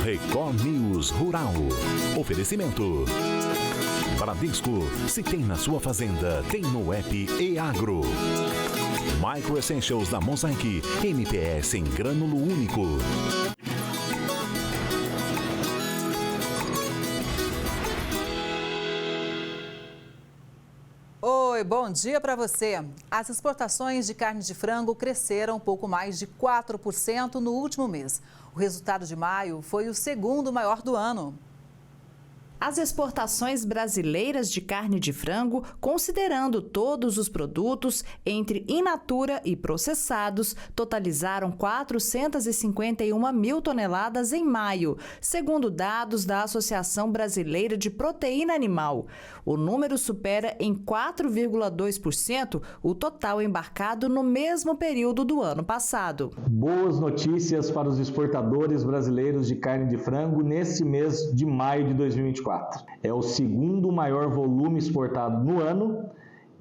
Record News Rural. Oferecimento. Bradesco, se tem na sua fazenda, tem no app e-Agro. Micro Essentials da Mosaic, MPS em grânulo único. Oi, bom dia para você. As exportações de carne de frango cresceram um pouco mais de 4% no último mês. O resultado de maio foi o segundo maior do ano. As exportações brasileiras de carne de frango, considerando todos os produtos, entre in natura e processados, totalizaram 451 mil toneladas em maio, segundo dados da Associação Brasileira de Proteína Animal. O número supera em 4,2% o total embarcado no mesmo período do ano passado. Boas notícias para os exportadores brasileiros de carne de frango nesse mês de maio de 2024. É o segundo maior volume exportado no ano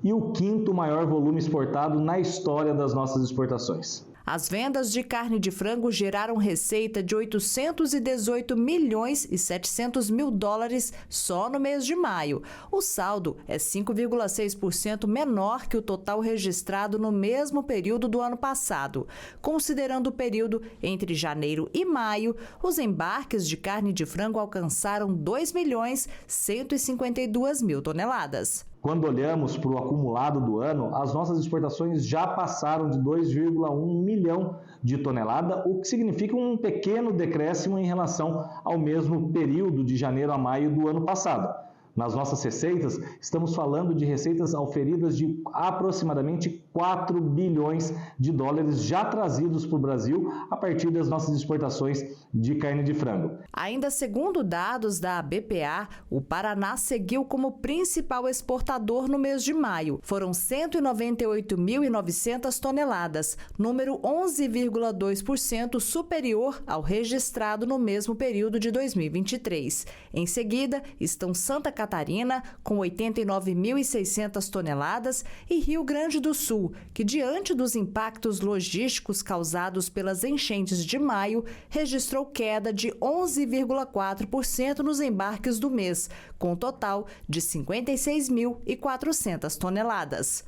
e o quinto maior volume exportado na história das nossas exportações. As vendas de carne de frango geraram receita de 818 milhões e 700 mil dólares só no mês de maio. O saldo é 5,6% menor que o total registrado no mesmo período do ano passado. Considerando o período entre janeiro e maio, os embarques de carne de frango alcançaram 2 milhões 152 mil toneladas. Quando olhamos para o acumulado do ano, as nossas exportações já passaram de 2,1 milhão de tonelada, o que significa um pequeno decréscimo em relação ao mesmo período de janeiro a maio do ano passado. Nas nossas receitas, estamos falando de receitas auferidas de aproximadamente 4 bilhões de dólares já trazidos para o Brasil a partir das nossas exportações de carne de frango. Ainda segundo dados da BPA, o Paraná seguiu como principal exportador no mês de maio. Foram 198.900 toneladas, número 11,2% superior ao registrado no mesmo período de 2023. Em seguida, estão Santa Catarina, com 89.600 toneladas, e Rio Grande do Sul, que, diante dos impactos logísticos causados pelas enchentes de maio, registrou queda de 11,4% nos embarques do mês, com um total de 56.400 toneladas.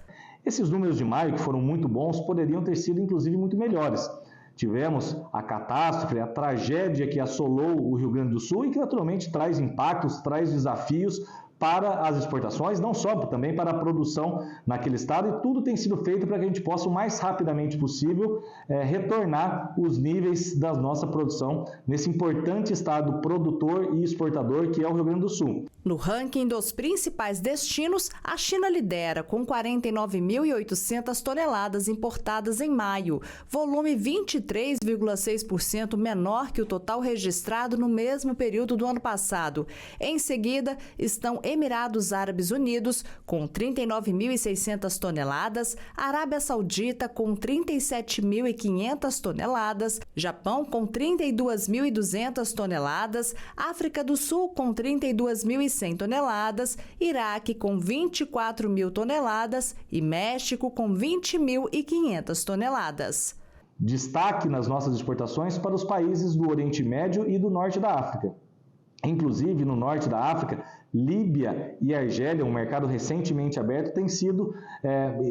Esses números de maio, que foram muito bons, poderiam ter sido, inclusive, muito melhores. Tivemos a catástrofe, a tragédia que assolou o Rio Grande do Sul e que naturalmente traz impactos, traz desafios para as exportações, não só, também para a produção naquele estado, e tudo tem sido feito para que a gente possa o mais rapidamente possível retornar os níveis da nossa produção nesse importante estado produtor e exportador que é o Rio Grande do Sul. No ranking dos principais destinos, a China lidera com 49.800 toneladas importadas em maio, volume 23,6% menor que o total registrado no mesmo período do ano passado. Em seguida, estão Emirados Árabes Unidos, com 39.600 toneladas, Arábia Saudita, com 37.500 toneladas, Japão, com 32.200 toneladas, África do Sul, com 32.100 toneladas, Iraque, com 24.000 toneladas e México, com 20.500 toneladas. Destaque nas nossas exportações para os países do Oriente Médio e do Norte da África. Inclusive, no norte da África, Líbia e Argélia, um mercado recentemente aberto, têm sido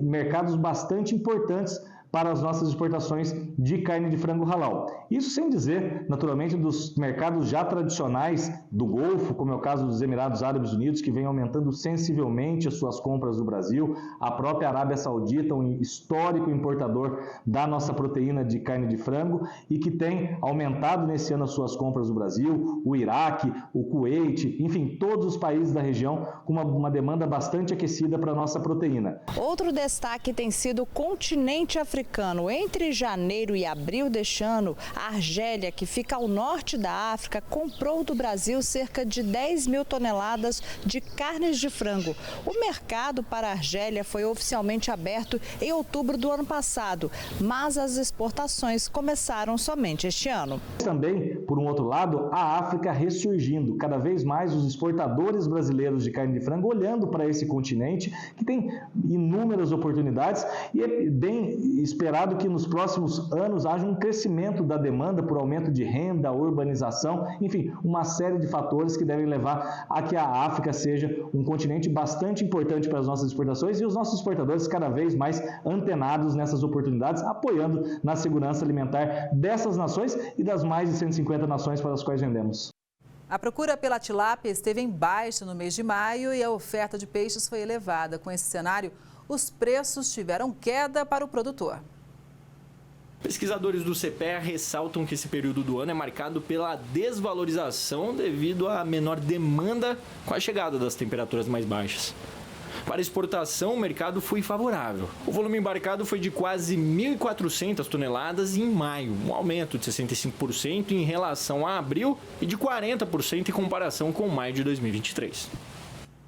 mercados bastante importantes para as nossas exportações de carne de frango halal. Isso sem dizer, naturalmente, dos mercados já tradicionais do Golfo, como é o caso dos Emirados Árabes Unidos, que vem aumentando sensivelmente as suas compras do Brasil, a própria Arábia Saudita, um histórico importador da nossa proteína de carne de frango e que tem aumentado nesse ano as suas compras do Brasil, o Iraque, o Kuwait, enfim, todos os países da região com uma demanda bastante aquecida para a nossa proteína. Outro destaque tem sido o continente africano. Entre janeiro e abril deste ano, a Argélia, que fica ao norte da África, comprou do Brasil cerca de 10.000 toneladas de carnes de frango. O mercado para a Argélia foi oficialmente aberto em outubro do ano passado, mas as exportações começaram somente este ano. Também, por um outro lado, a África ressurgindo. Cada vez mais os exportadores brasileiros de carne de frango olhando para esse continente, que tem inúmeras oportunidades e é bem esperado que nos próximos anos haja um crescimento da demanda por aumento de renda, urbanização, enfim, uma série de fatores que devem levar a que a África seja um continente bastante importante para as nossas exportações e os nossos exportadores cada vez mais antenados nessas oportunidades, apoiando na segurança alimentar dessas nações e das mais de 150 nações para as quais vendemos. A procura pela tilápia esteve em baixa no mês de maio e a oferta de peixes foi elevada. Com esse cenário, os preços tiveram queda para o produtor. Pesquisadores do CPEA ressaltam que esse período do ano é marcado pela desvalorização devido à menor demanda com a chegada das temperaturas mais baixas. Para exportação, o mercado foi favorável. O volume embarcado foi de quase 1.400 toneladas em maio, um aumento de 65% em relação a abril e de 40% em comparação com maio de 2023.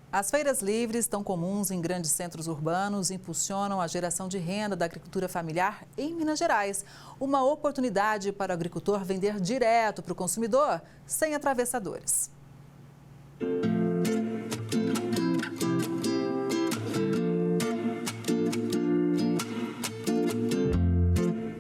As feiras livres, tão comuns em grandes centros urbanos, impulsionam a geração de renda da agricultura familiar em Minas Gerais. Uma oportunidade para o agricultor vender direto para o consumidor, sem atravessadores.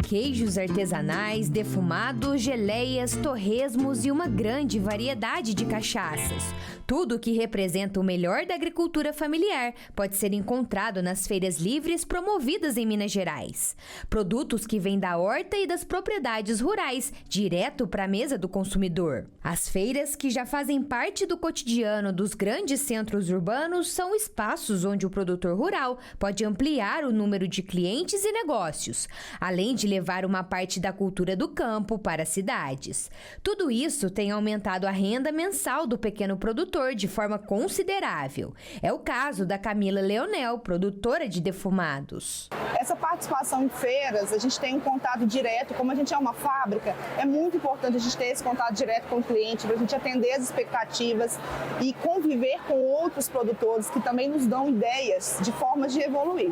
Queijos artesanais, defumados, geleias, torresmos e uma grande variedade de cachaças. Tudo que representa o melhor da agricultura familiar pode ser encontrado nas feiras livres promovidas em Minas Gerais. Produtos que vêm da horta e das propriedades rurais, direto para a mesa do consumidor. As feiras, que já fazem parte do cotidiano dos grandes centros urbanos, são espaços onde o produtor rural pode ampliar o número de clientes e negócios, além de levar uma parte da cultura do campo para as cidades. Tudo isso tem aumentado a renda mensal do pequeno produtor de forma considerável. É o caso da Camila Leonel, produtora de defumados. Essa participação em feiras, a gente tem um contato direto, como a gente é uma fábrica, é muito importante a gente ter esse contato direto com o cliente, para a gente atender as expectativas e conviver com outros produtores que também nos dão ideias de formas de evoluir.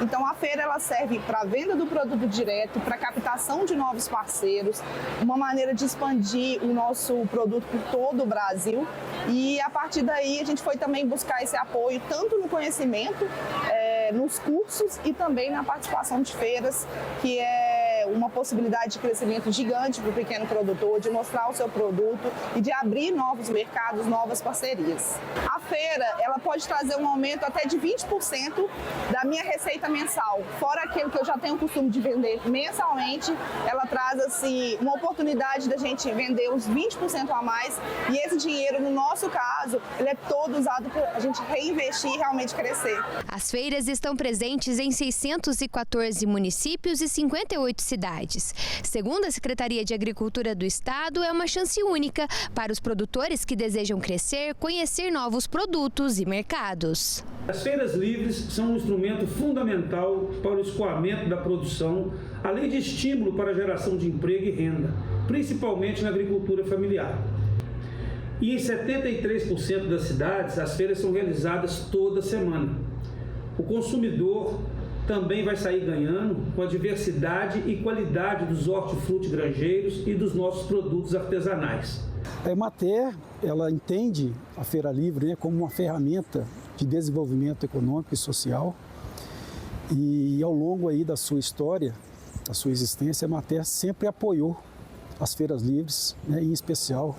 Então a feira ela serve para a venda do produto direto, para a captação de novos parceiros, uma maneira de expandir o nosso produto por todo o Brasil. E a partir daí a gente foi também buscar esse apoio tanto no conhecimento, nos cursos e também na participação de feiras, que é uma possibilidade de crescimento gigante para o pequeno produtor, de mostrar o seu produto e de abrir novos mercados, novas parcerias. A feira ela pode trazer um aumento até de 20% da minha receita mensal, fora aquilo que eu já tenho o costume de vender mensalmente, ela traz assim uma oportunidade da gente vender uns 20% a mais e esse dinheiro, no nosso caso, ele é todo usado para a gente reinvestir e realmente crescer. As feiras estão presentes em 614 municípios e 58 cidades. Segundo a Secretaria de Agricultura do Estado, é uma chance única para os produtores que desejam crescer, conhecer novos produtos e mercados. As feiras livres são um instrumento fundamental para o escoamento da produção, além de estímulo para a geração de emprego e renda, principalmente na agricultura familiar. E em 73% das cidades, as feiras são realizadas toda semana. O consumidor também vai sair ganhando com a diversidade e qualidade dos hortifruti granjeiros e dos nossos produtos artesanais. A Emater, ela entende a Feira Livre como uma ferramenta de desenvolvimento econômico e social. E ao longo aí da sua história, da sua existência, a Emater sempre apoiou as feiras livres, em especial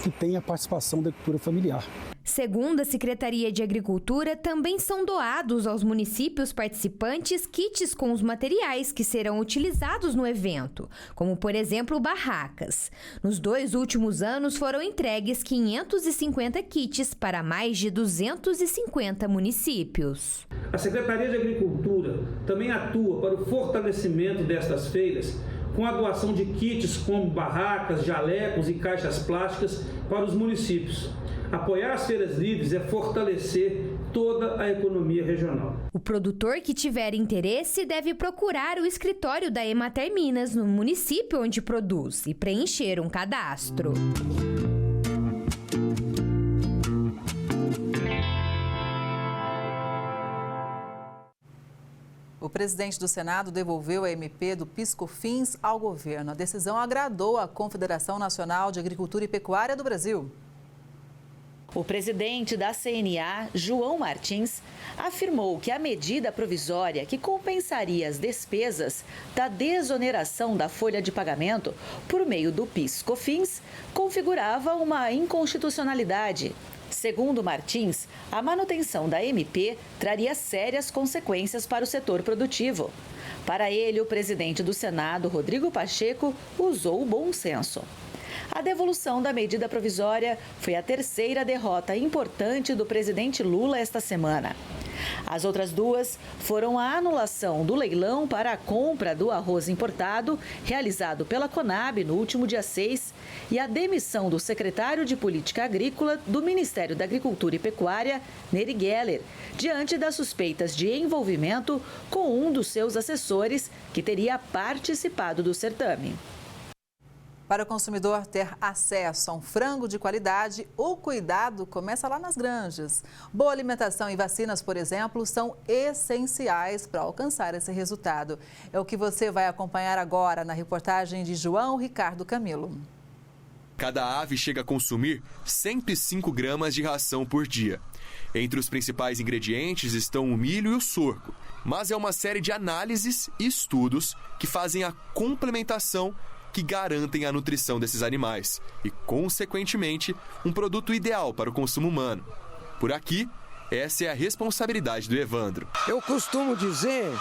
que tem a participação da agricultura familiar. Segundo a Secretaria de Agricultura, também são doados aos municípios participantes kits com os materiais que serão utilizados no evento, como, por exemplo, barracas. Nos 2 últimos anos foram entregues 550 kits para mais de 250 municípios. A Secretaria de Agricultura também atua para o fortalecimento destas feiras, com a doação de kits como barracas, jalecos e caixas plásticas para os municípios. Apoiar as feiras livres é fortalecer toda a economia regional. O produtor que tiver interesse deve procurar o escritório da Emater Minas no município onde produz e preencher um cadastro. O presidente do Senado devolveu a MP do PIS/COFINS ao governo. A decisão agradou a Confederação Nacional de Agricultura e Pecuária do Brasil. O presidente da CNA, João Martins, afirmou que a medida provisória que compensaria as despesas da desoneração da folha de pagamento por meio do PIS/COFINS configurava uma inconstitucionalidade. Segundo Martins, a manutenção da MP traria sérias consequências para o setor produtivo. Para ele, o presidente do Senado, Rodrigo Pacheco, usou o bom senso. A devolução da medida provisória foi a terceira derrota importante do presidente Lula esta semana. As outras duas foram a anulação do leilão para a compra do arroz importado, realizado pela Conab no último dia 6, e a demissão do secretário de Política Agrícola do Ministério da Agricultura e Pecuária, Neri Geller, diante das suspeitas de envolvimento com um dos seus assessores que teria participado do certame. Para o consumidor ter acesso a um frango de qualidade, o cuidado começa lá nas granjas. Boa alimentação e vacinas, por exemplo, são essenciais para alcançar esse resultado. É o que você vai acompanhar agora na reportagem de João Ricardo Camilo. Cada ave chega a consumir 105 gramas de ração por dia. Entre os principais ingredientes estão o milho e o sorgo. Mas é uma série de análises e estudos que fazem a complementação que garantem a nutrição desses animais e, consequentemente, um produto ideal para o consumo humano. Por aqui, essa é a responsabilidade do Evandro. Eu costumo dizer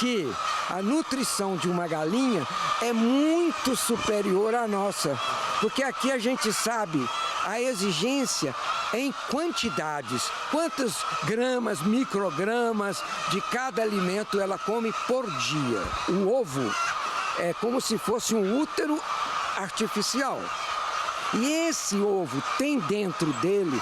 que a nutrição de uma galinha é muito superior à nossa, porque aqui a gente sabe a exigência em quantidades, quantos gramas, microgramas de cada alimento ela come por dia. O ovo é como se fosse um útero artificial. E esse ovo tem dentro dele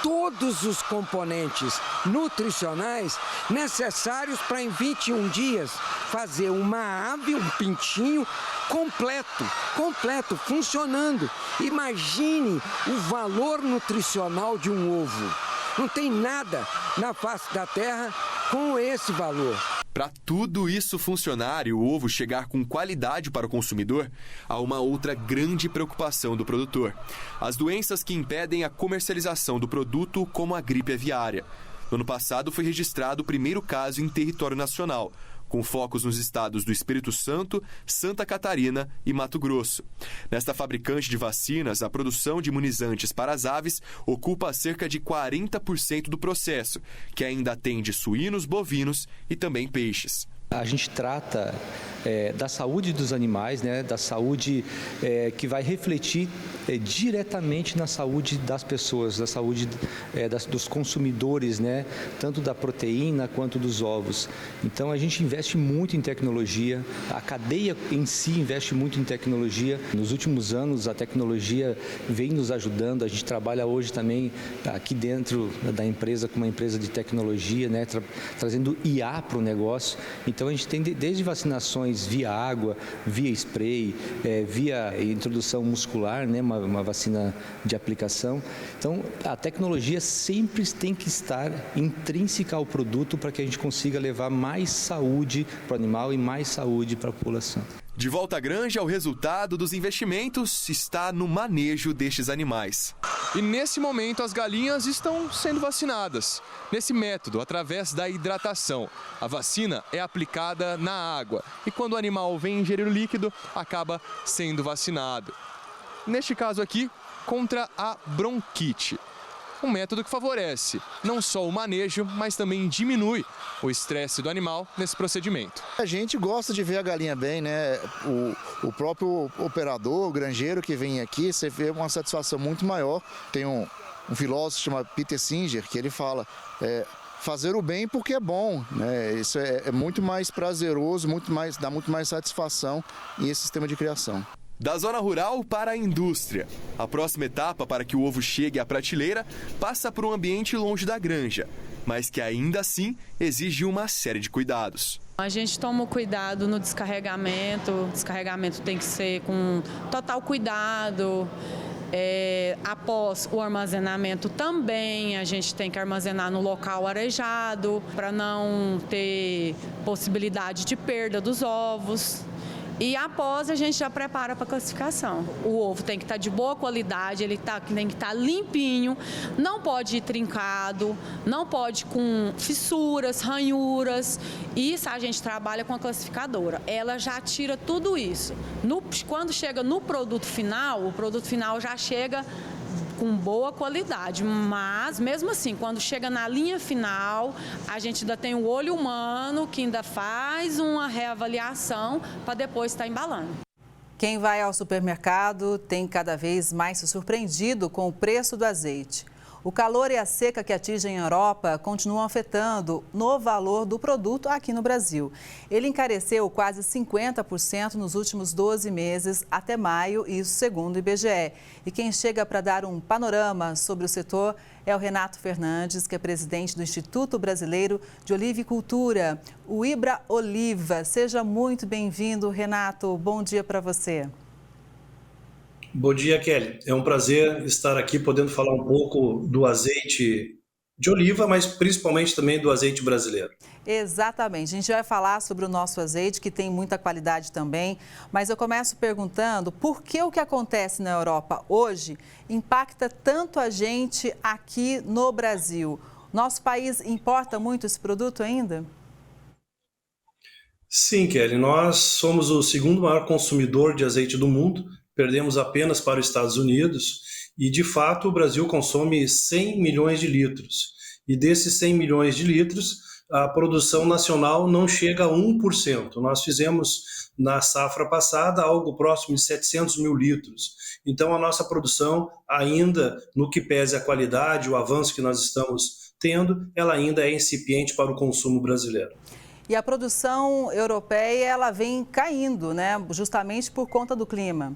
todos os componentes nutricionais necessários para em 21 dias fazer uma ave, um pintinho completo, funcionando. Imagine o valor nutricional de um ovo. Não tem nada na face da terra com esse valor. Para tudo isso funcionar e o ovo chegar com qualidade para o consumidor, há uma outra grande preocupação do produtor: as doenças que impedem a comercialização do produto, como a gripe aviária. No ano passado foi registrado o primeiro caso em território nacional, com focos nos estados do Espírito Santo, Santa Catarina e Mato Grosso. Nesta fabricante de vacinas, a produção de imunizantes para as aves ocupa cerca de 40% do processo, que ainda atende suínos, bovinos e também peixes. A gente trata da saúde dos animais, né, da saúde que vai refletir diretamente na saúde das pessoas, da saúde dos consumidores, né, tanto da proteína quanto dos ovos. Então a gente investe muito em tecnologia, a cadeia em si investe muito em tecnologia. Nos últimos anos a tecnologia vem nos ajudando, a gente trabalha hoje também aqui dentro da empresa com uma empresa de tecnologia, né, trazendo IA para o negócio. Então a gente tem desde vacinações via água, via spray, via introdução muscular, né, uma vacina de aplicação. Então a tecnologia sempre tem que estar intrínseca ao produto para que a gente consiga levar mais saúde para o animal e mais saúde para a população. De volta à granja, o resultado dos investimentos está no manejo destes animais. E nesse momento as galinhas estão sendo vacinadas. Nesse método, através da hidratação. A vacina é aplicada na água e quando o animal vem ingerir o líquido, acaba sendo vacinado. Neste caso aqui, contra a bronquite. Um método que favorece não só o manejo, mas também diminui o estresse do animal nesse procedimento. A gente gosta de ver a galinha bem, né? O próprio operador, o granjeiro que vem aqui, você vê uma satisfação muito maior. Tem um filósofo chamado Peter Singer que ele fala: fazer o bem porque é bom, né? Isso é muito mais prazeroso, dá muito mais satisfação em esse sistema de criação. Da zona rural para a indústria. A próxima etapa para que o ovo chegue à prateleira passa por um ambiente longe da granja, mas que ainda assim exige uma série de cuidados. A gente toma o cuidado no descarregamento, o descarregamento tem que ser com total cuidado. Após o armazenamento também, a gente tem que armazenar no local arejado para não ter possibilidade de perda dos ovos. e após a gente já prepara para classificação. O ovo tem que estar de boa qualidade, ele tem que estar limpinho, não pode ir trincado, não pode com fissuras, ranhuras. Isso a gente trabalha com a classificadora. Ela já tira tudo isso. Quando chega no produto final, o produto final já chega com boa qualidade, mas mesmo assim, quando chega na linha final, a gente ainda tem o olho humano que ainda faz uma reavaliação para depois estar embalando. Quem vai ao supermercado tem cada vez mais se surpreendido com o preço do azeite. O calor e a seca que atingem a Europa continuam afetando no valor do produto aqui no Brasil. Ele encareceu quase 50% nos últimos 12 meses até maio, isso segundo o IBGE. E quem chega para dar um panorama sobre o setor é o Renato Fernandes, que é presidente do Instituto Brasileiro de Olivicultura, o IBRA Oliva. Seja muito bem-vindo, Renato. Bom dia para você. Bom dia, Kelly. É um prazer estar aqui podendo falar um pouco do azeite de oliva, mas principalmente também do azeite brasileiro. Exatamente. A gente vai falar sobre o nosso azeite, que tem muita qualidade também, mas eu começo perguntando por que o que acontece na Europa hoje impacta tanto a gente aqui no Brasil. Nosso país importa muito esse produto ainda? Sim, Kelly. Nós somos o segundo maior consumidor de azeite do mundo. Perdemos apenas para os Estados Unidos e, de fato, o Brasil consome 100 milhões de litros. E desses 100 milhões de litros, a produção nacional não chega a 1%. Nós fizemos, na safra passada, algo próximo de 700 mil litros. Então, a nossa produção, ainda no que pese a qualidade, o avanço que nós estamos tendo, ela ainda é incipiente para o consumo brasileiro. E a produção europeia, ela vem caindo, né? Justamente por conta do clima.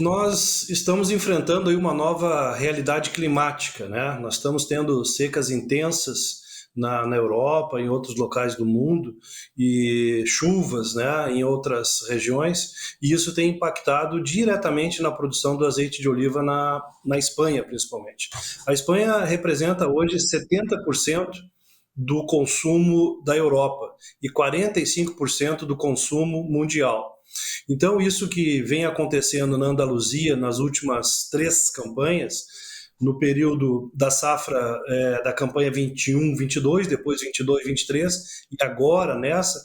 Nós estamos enfrentando aí uma nova realidade climática, né? Nós estamos tendo secas intensas na Europa, em outros locais do mundo, e chuvas, né, em outras regiões, e isso tem impactado diretamente na produção do azeite de oliva na Espanha, principalmente. A Espanha representa hoje 70% do consumo da Europa e 45% do consumo mundial. Então, isso que vem acontecendo na Andaluzia nas últimas 3 campanhas, no período da safra da campanha 21-22, depois 22-23, e agora nessa,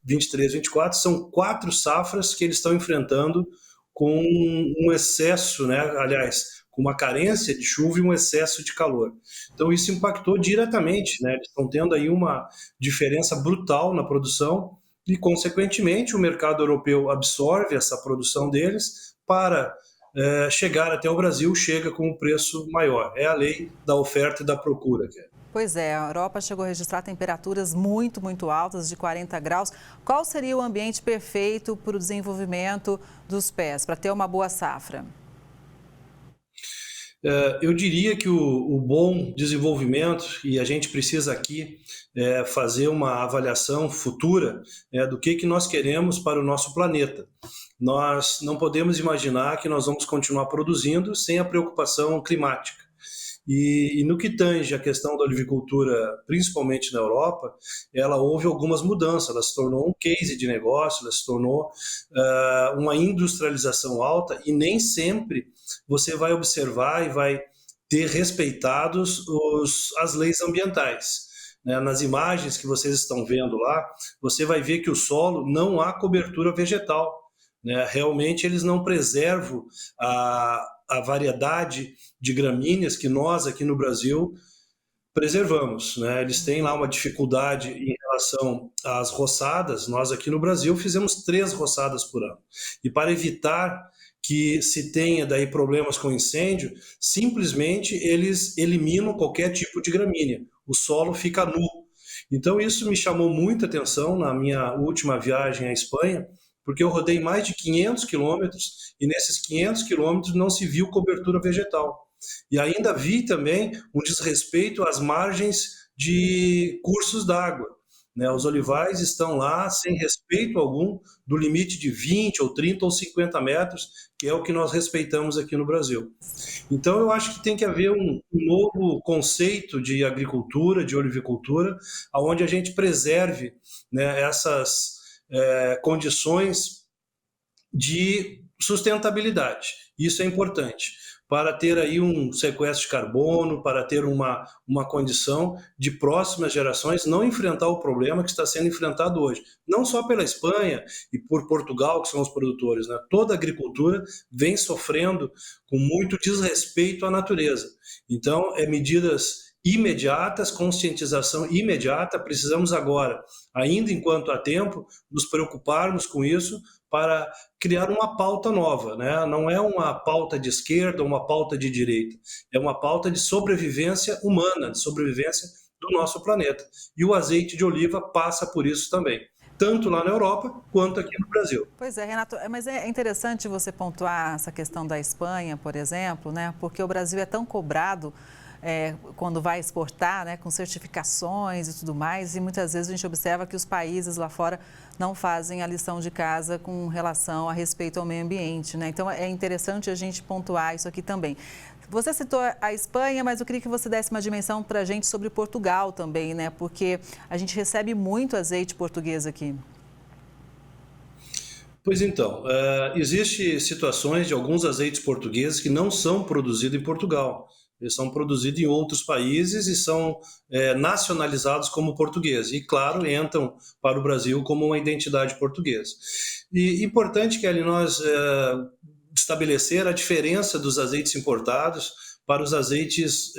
23-24, são 4 safras que eles estão enfrentando com um excesso, né? Aliás, com uma carência de chuva e um excesso de calor. Então, isso impactou diretamente, né? Eles estão tendo aí uma diferença brutal na produção, e, consequentemente, o mercado europeu absorve essa produção deles para chegar até o Brasil, chega com um preço maior. É a lei da oferta e da procura. Pois é, a Europa chegou a registrar temperaturas muito, muito altas, de 40 graus. Qual seria o ambiente perfeito para o desenvolvimento dos pés, para ter uma boa safra? Eu diria que o bom desenvolvimento, e a gente precisa aqui fazer uma avaliação futura do que nós queremos para o nosso planeta. Nós não podemos imaginar que nós vamos continuar produzindo sem a preocupação climática. E no que tange a questão da olivicultura, principalmente na Europa, ela houve algumas mudanças, ela se tornou um case de negócio, ela se tornou uma industrialização alta, e nem sempre você vai observar e vai ter respeitados as leis ambientais. Nas imagens que vocês estão vendo lá, você vai ver que o solo não há cobertura vegetal. Realmente eles não preservam a variedade de gramíneas que nós aqui no Brasil preservamos. Eles têm lá uma dificuldade em relação às roçadas. Nós aqui no Brasil fizemos 3 roçadas por ano. E para evitar que se tenha daí problemas com incêndio, simplesmente eles eliminam qualquer tipo de gramínea. O solo fica nu. Então isso me chamou muita atenção na minha última viagem à Espanha, porque eu rodei mais de 500 quilômetros e nesses 500 quilômetros não se viu cobertura vegetal. E ainda vi também um desrespeito às margens de cursos d'água. Os olivais estão lá sem respeito algum do limite de 20 ou 30 ou 50 metros, que é o que nós respeitamos aqui no Brasil. Então eu acho que tem que haver um novo conceito de agricultura, de olivicultura, onde a gente preserve essas condições de sustentabilidade. Isso é importante para ter aí um sequestro de carbono, para ter uma condição de próximas gerações não enfrentar o problema que está sendo enfrentado hoje. Não só pela Espanha e por Portugal, que são os produtores, né? Toda a agricultura vem sofrendo com muito desrespeito à natureza. Então, medidas imediatas, conscientização imediata. Precisamos agora, ainda enquanto há tempo, nos preocuparmos com isso para criar uma pauta nova, né? Não é uma pauta de esquerda ou uma pauta de direita, é uma pauta de sobrevivência humana, de sobrevivência do nosso planeta. E o azeite de oliva passa por isso também, tanto lá na Europa quanto aqui no Brasil. Pois é, Renato, mas é interessante você pontuar essa questão da Espanha, por exemplo, né? Porque o Brasil é tão cobrado quando vai exportar, né, com certificações e tudo mais, e muitas vezes a gente observa que os países lá fora não fazem a lição de casa com relação a respeito ao meio ambiente, né? Então é interessante a gente pontuar isso aqui também. Você citou a Espanha, mas eu queria que você desse uma dimensão para a gente sobre Portugal também, né? Porque a gente recebe muito azeite português aqui. Pois então, existem situações de alguns azeites portugueses que não são produzidos em Portugal. Eles são produzidos em outros países e são nacionalizados como portugueses. E, claro, entram para o Brasil como uma identidade portuguesa. E importante, Kelly, nós estabelecer a diferença dos azeites importados para os azeites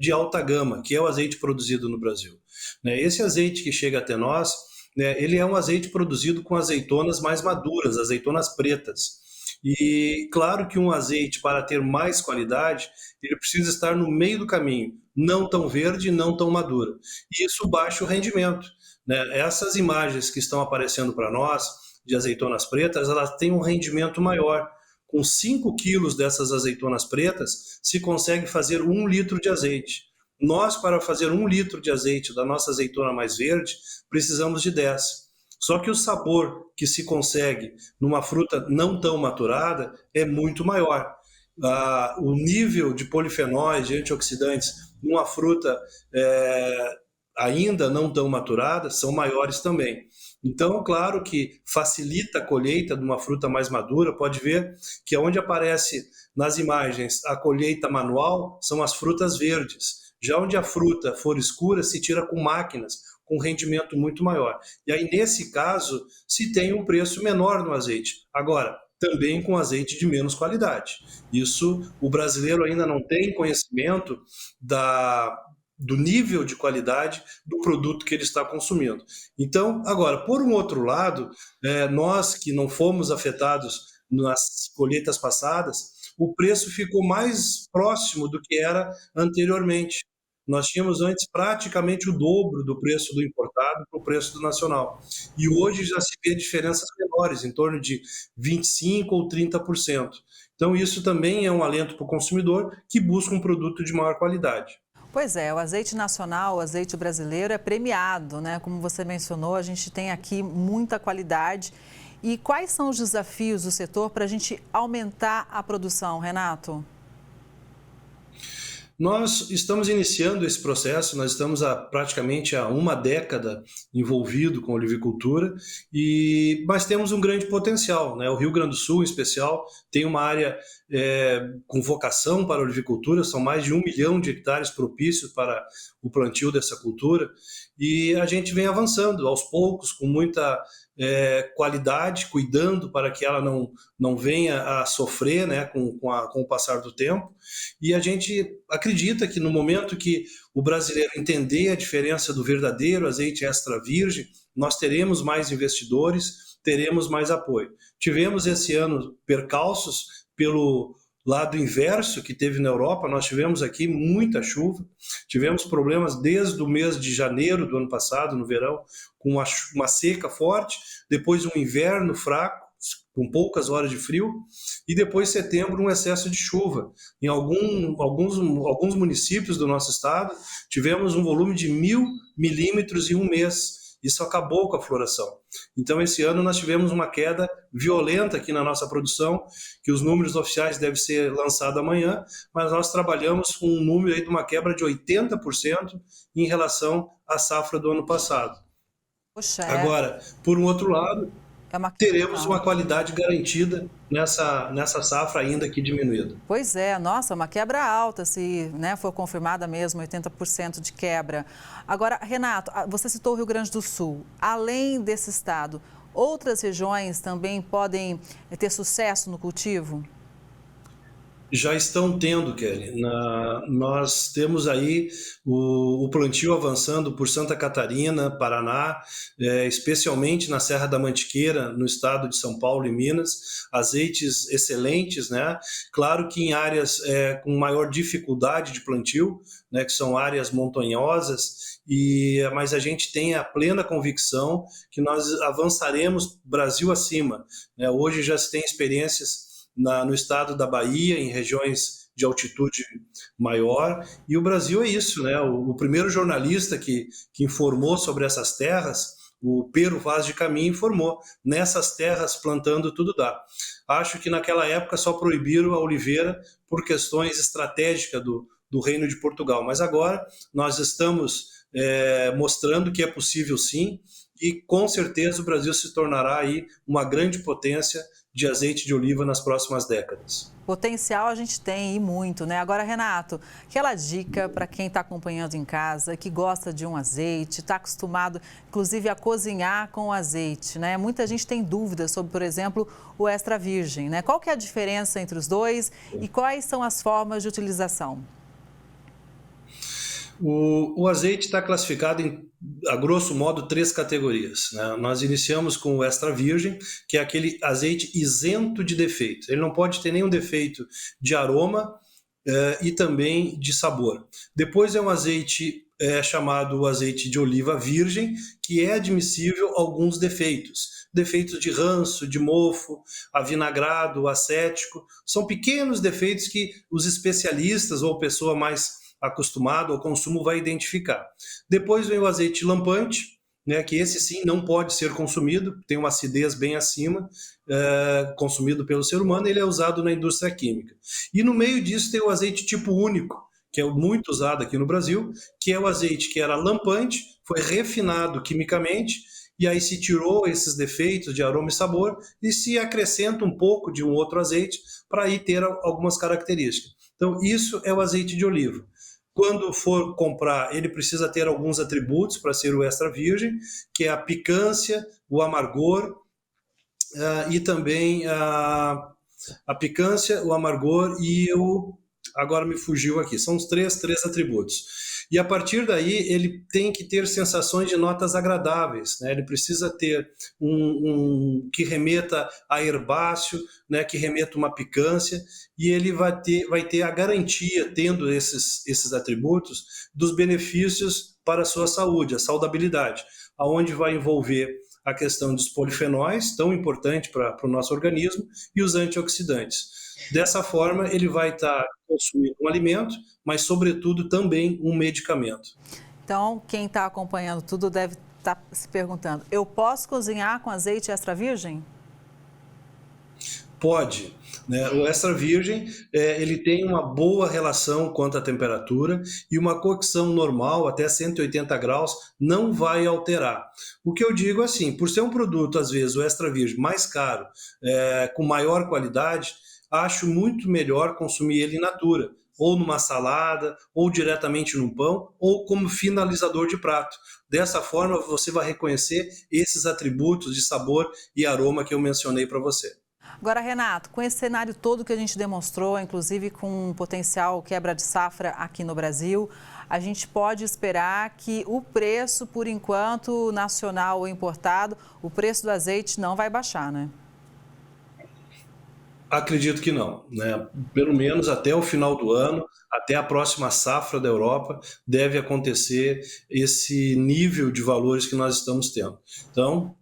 de alta gama, que é o azeite produzido no Brasil. Esse azeite que chega até nós, ele é um azeite produzido com azeitonas mais maduras, azeitonas pretas. E claro que um azeite, para ter mais qualidade, ele precisa estar no meio do caminho, não tão verde, não tão madura. E isso baixa o rendimento, né? Essas imagens que estão aparecendo para nós, de azeitonas pretas, elas têm um rendimento maior. Com 5 quilos dessas azeitonas pretas, se consegue fazer 1 litro de azeite. Nós, para fazer 1 litro de azeite da nossa azeitona mais verde, precisamos de 10. Só que o sabor que se consegue numa fruta não tão maturada é muito maior. O nível de polifenóis, de antioxidantes, numa fruta ainda não tão maturada, são maiores também. Então, claro que facilita a colheita de uma fruta mais madura. Pode ver que onde aparece nas imagens a colheita manual são as frutas verdes. Já onde a fruta for escura, se tira com máquinas, com rendimento muito maior. E aí, nesse caso, se tem um preço menor no azeite. Agora, também com azeite de menos qualidade. Isso, o brasileiro ainda não tem conhecimento do nível de qualidade do produto que ele está consumindo. Então, agora, por um outro lado, nós que não fomos afetados nas colheitas passadas, o preço ficou mais próximo do que era anteriormente. Nós tínhamos antes praticamente o dobro do preço do importado para o preço do nacional. E hoje já se vê diferenças menores, em torno de 25% ou 30%. Então isso também é um alento para o consumidor que busca um produto de maior qualidade. Pois é, o azeite nacional, o azeite brasileiro é premiado, né? Como você mencionou, a gente tem aqui muita qualidade. E quais são os desafios do setor para a gente aumentar a produção, Renato? Nós estamos iniciando esse processo, nós estamos praticamente há 1 década envolvido com a olivicultura, mas temos um grande potencial, né? O Rio Grande do Sul, em especial, tem uma área com vocação para a olivicultura, são mais de 1 milhão de hectares propícios para o plantio dessa cultura, e a gente vem avançando aos poucos, com muita qualidade, cuidando para que ela não venha a sofrer, né, com o passar do tempo. E a gente acredita que no momento que o brasileiro entender a diferença do verdadeiro azeite extra virgem, nós teremos mais investidores, teremos mais apoio. Tivemos esse ano percalços pelo lado inverso que teve na Europa. Nós tivemos aqui muita chuva, tivemos problemas desde o mês de janeiro do ano passado, no verão, com uma seca forte, depois um inverno fraco, com poucas horas de frio, e depois setembro um excesso de chuva. Em alguns municípios do nosso estado, tivemos um volume de 1.000 milímetros em um mês. Isso acabou com a floração. Então, esse ano nós tivemos uma queda violenta aqui na nossa produção, que os números oficiais devem ser lançados amanhã, mas nós trabalhamos com um número aí de uma quebra de 80% em relação à safra do ano passado. Poxa, Agora, por um outro lado, teremos uma qualidade garantida nessa safra ainda que diminuída. Pois é, nossa, uma quebra alta, se for confirmada mesmo, 80% de quebra. Agora, Renato, você citou o Rio Grande do Sul. Além desse estado, outras regiões também podem ter sucesso no cultivo? Já estão tendo, Kelly. Nós temos aí o plantio avançando por Santa Catarina, Paraná, especialmente na Serra da Mantiqueira, no estado de São Paulo e Minas. Azeites excelentes, né? Claro que em áreas com maior dificuldade de plantio, né, que são áreas montanhosas, mas a gente tem a plena convicção que nós avançaremos Brasil acima, né? Hoje já se tem experiências no estado da Bahia, em regiões de altitude maior, e o Brasil é isso, né? O primeiro jornalista que informou sobre essas terras, o Pero Vaz de Caminha, informou: nessas terras plantando tudo dá. Acho que naquela época só proibiram a oliveira por questões estratégicas do Reino de Portugal, mas agora nós estamos mostrando que é possível sim, e com certeza o Brasil se tornará aí uma grande potência de azeite de oliva nas próximas décadas. Potencial a gente tem e muito, né? Agora, Renato, aquela dica para quem está acompanhando em casa, que gosta de um azeite, está acostumado, inclusive, a cozinhar com azeite, né? Muita gente tem dúvidas sobre, por exemplo, o extra virgem, né? Qual que é a diferença entre os dois e quais são as formas de utilização? O azeite está classificado em, a grosso modo, 3 categorias, né? Nós iniciamos com o extra virgem, que é aquele azeite isento de defeitos. Ele não pode ter nenhum defeito de aroma e também de sabor. Depois é um azeite chamado azeite de oliva virgem, que é admissível alguns defeitos. Defeitos de ranço, de mofo, avinagrado, acético. São pequenos defeitos que os especialistas ou pessoa mais acostumado ao consumo vai identificar. Depois vem o azeite lampante, né, que esse sim não pode ser consumido, tem uma acidez bem acima, consumido pelo ser humano, ele é usado na indústria química. E no meio disso tem o azeite tipo único, que é muito usado aqui no Brasil, que é o azeite que era lampante, foi refinado quimicamente, e aí se tirou esses defeitos de aroma e sabor e se acrescenta um pouco de um outro azeite para aí ter algumas características. Então isso é o azeite de oliva. Quando for comprar, ele precisa ter alguns atributos para ser o extra virgem, que é a picância, o amargor e também a picância, o amargor e agora me fugiu aqui, são os três atributos. E a partir daí ele tem que ter sensações de notas agradáveis, né? Ele precisa ter que remeta a herbáceo, né? Que remeta uma picância, e ele vai ter a garantia, tendo esses atributos, dos benefícios para a sua saúde, a saudabilidade, aonde vai envolver a questão dos polifenóis, tão importante para o nosso organismo, e os antioxidantes. Dessa forma, ele vai estar consumindo um alimento, mas, sobretudo, também um medicamento. Então, quem está acompanhando tudo deve estar se perguntando: eu posso cozinhar com azeite extra virgem? Pode, né? O extra virgem ele tem uma boa relação quanto à temperatura e uma cocção normal até 180 graus não vai alterar. O que eu digo assim, por ser um produto, às vezes, o extra virgem mais caro, com maior qualidade, acho muito melhor consumir ele in natura, ou numa salada, ou diretamente num pão, ou como finalizador de prato. Dessa forma, você vai reconhecer esses atributos de sabor e aroma que eu mencionei para você. Agora, Renato, com esse cenário todo que a gente demonstrou, inclusive com um potencial quebra de safra aqui no Brasil, a gente pode esperar que o preço, por enquanto, nacional ou importado, o preço do azeite não vai baixar, né? Acredito que não, né? Pelo menos até o final do ano, até a próxima safra da Europa, deve acontecer esse nível de valores que nós estamos tendo. Então,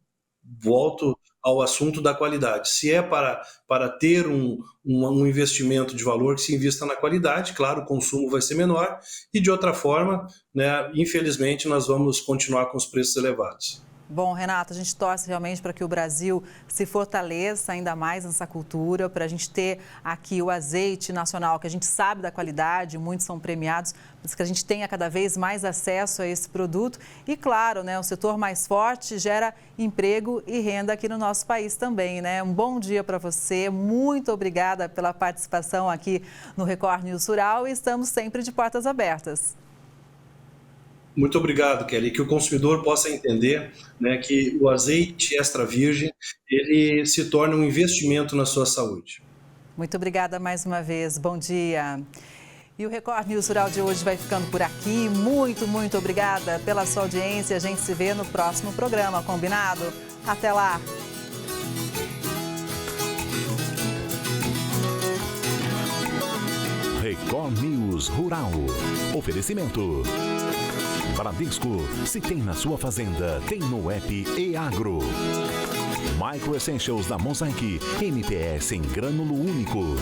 volto ao assunto da qualidade. Se é para ter um investimento de valor, que se invista na qualidade, claro, o consumo vai ser menor, e de outra forma, né, infelizmente, nós vamos continuar com os preços elevados. Bom, Renata, a gente torce realmente para que o Brasil se fortaleça ainda mais nessa cultura, para a gente ter aqui o azeite nacional, que a gente sabe da qualidade, muitos são premiados, mas que a gente tenha cada vez mais acesso a esse produto. E claro, né, o setor mais forte gera emprego e renda aqui no nosso país também, né? Um bom dia para você, muito obrigada pela participação aqui no Record News Rural e estamos sempre de portas abertas. Muito obrigado, Kelly. Que o consumidor possa entender, né, que o azeite extra virgem, ele se torna um investimento na sua saúde. Muito obrigada mais uma vez. Bom dia. E o Record News Rural de hoje vai ficando por aqui. Muito obrigada pela sua audiência. A gente se vê no próximo programa, combinado? Até lá. Record News Rural. Oferecimento. Bradesco, se tem na sua fazenda, tem no app e-Agro. Micro Essentials da Mosaic, MPS em grânulo único.